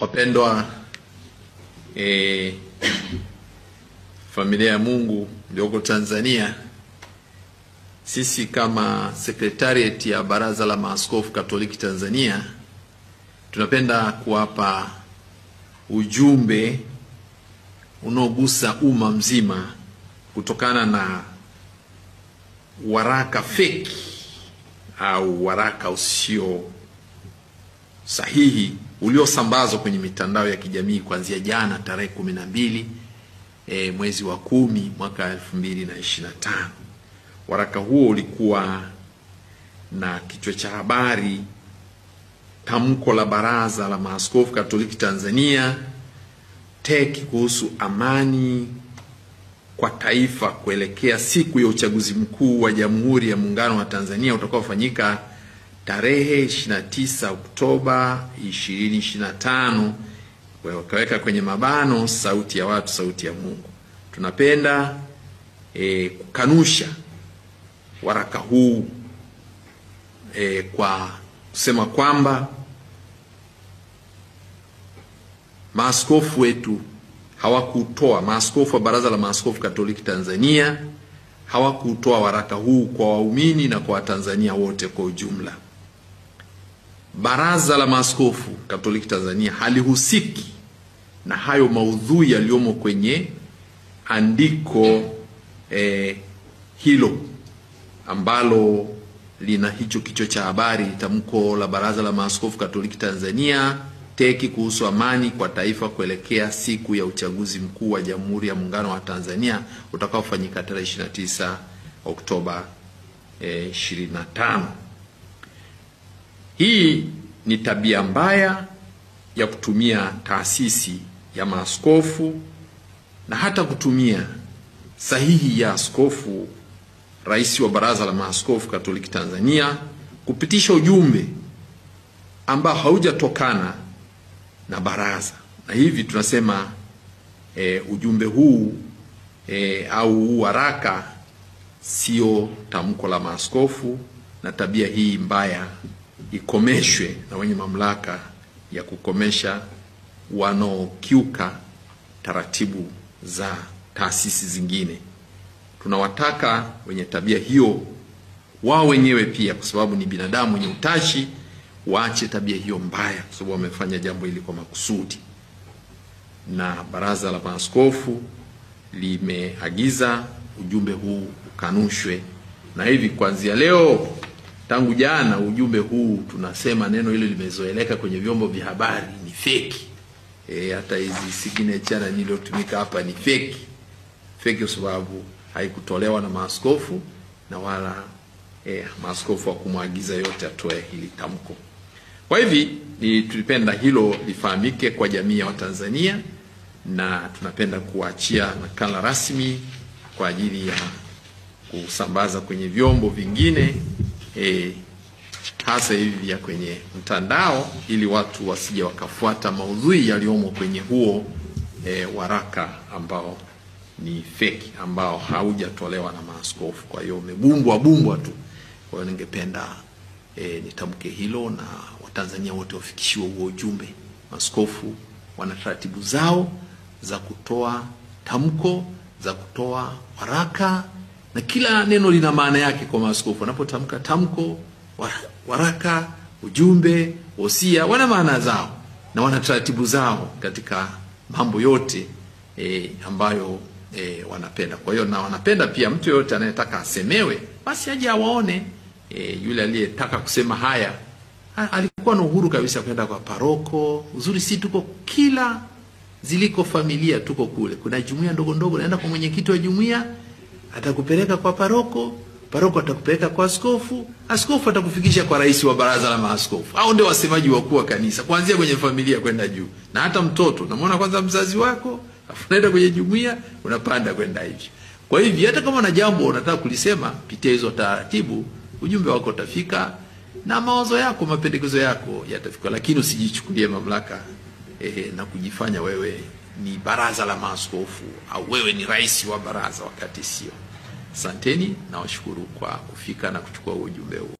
Wapendwa familia ya Mungu iliyoko Tanzania, sisi kama Secretariat ya Baraza la Maaskofu Katoliki Tanzania tunapenda kuwapa ujumbe unaogusa umma mzima kutokana na waraka fake au waraka usio sahihi uliosambazwa kwenye mitandao ya kijamii kuanzia jana tarehe 12 mwezi wa 10 mwaka 2025. Waraka huo ulikuwa na kichwa cha habari: tamko la Baraza la Maaskofu Katoliki Tanzania TEC kuhusu amani kwa taifa kuelekea siku ya uchaguzi mkuu wa Jamhuri ya Muungano wa Tanzania utakaofanyika tarehe 29 Oktoba 2025. Wakaweka kwenye mabano sauti ya watu, sauti ya Mungu. Tunapenda kukanusha waraka huu kwa kusema kwamba maaskofu wetu hawakutoa, maaskofu wa Baraza la Maaskofu Katoliki Tanzania hawakutoa waraka huu kwa waumini na kwa Watanzania wote kwa ujumla. Baraza la Maaskofu Katoliki Tanzania halihusiki na hayo maudhui yaliyomo kwenye andiko hilo ambalo lina hicho kichwa cha habari: tamko la Baraza la Maaskofu Katoliki Tanzania TEC kuhusu amani kwa taifa kuelekea siku ya uchaguzi mkuu wa Jamhuri ya Muungano wa Tanzania utakaofanyika tarehe 29 Oktoba 25. Hii ni tabia mbaya ya kutumia taasisi ya maaskofu na hata kutumia sahihi ya askofu rais wa Baraza la Maaskofu Katoliki Tanzania kupitisha ujumbe ambao haujatokana na baraza. Na hivi tunasema ujumbe huu au waraka sio tamko la maaskofu, na tabia hii mbaya ikomeshwe na wenye mamlaka ya kukomesha wanaokiuka taratibu za taasisi zingine. Tunawataka wenye tabia hiyo wao wenyewe pia, kwa sababu ni binadamu wenye utashi, waache tabia hiyo mbaya, kwa sababu wamefanya jambo hili kwa makusudi. Na Baraza la Maaskofu limeagiza ujumbe huu ukanushwe, na hivi kuanzia leo, tangu jana, ujumbe huu tunasema neno hilo limezoeleka kwenye vyombo vya habari ni fake. Hata hizi signature na niliyotumika hapa ni fake. Fake kwa sababu haikutolewa na maaskofu na wala maaskofu wa kumwagiza yote atoe hili tamko. Kwa hivi tulipenda hilo lifahamike kwa jamii ya Watanzania, na tunapenda kuachia nakala rasmi kwa ajili ya kusambaza kwenye vyombo vingine hasa hivi ya kwenye mtandao, ili watu wasije wakafuata maudhui yaliyomo kwenye huo waraka ambao ni fake, ambao haujatolewa na maaskofu. Kwa hiyo umebumbwa tu. Kwa hiyo ningependa nitamke hilo na Watanzania wote wafikishiwe huo ujumbe. Maaskofu wana taratibu zao za kutoa tamko, za kutoa waraka, na kila neno lina maana yake kwa maaskofu. Wanapotamka tamko, waraka, ujumbe, wosia, wana maana zao na wana taratibu zao katika mambo yote ambayo wanapenda. Kwa hiyo na wanapenda pia mtu yote anayetaka asemewe basi aje awaone. Yule aliyetaka kusema haya alikuwa na uhuru kabisa kwenda kwa paroko. Uzuri si tuko kila ziliko familia, tuko kule. Kuna jumuiya ndogo ndogo, naenda kwa mwenyekiti wa jumuiya, atakupeleka kwa paroko, paroko atakupeleka kwa askofu, askofu atakufikisha kwa rais wa Baraza la Maaskofu. Hao ndio wasemaji wakuu wa kanisa, kuanzia kwenye familia kwenda juu. Na hata mtoto, unamwona kwanza mzazi wako, afu unaenda kwenye jumuiya, unapanda kwenda hivi. Kwa hivyo hata kama una jambo unataka kulisema, pitia hizo taratibu, ujumbe wako utafika na mawazo yako, mapendekezo yako yatafika. Lakini usijichukulie mamlaka na kujifanya wewe ni Baraza la Maaskofu au wewe ni rais wa baraza, wakati sio. Asanteni na washukuru kwa kufika na kuchukua ujumbe huu.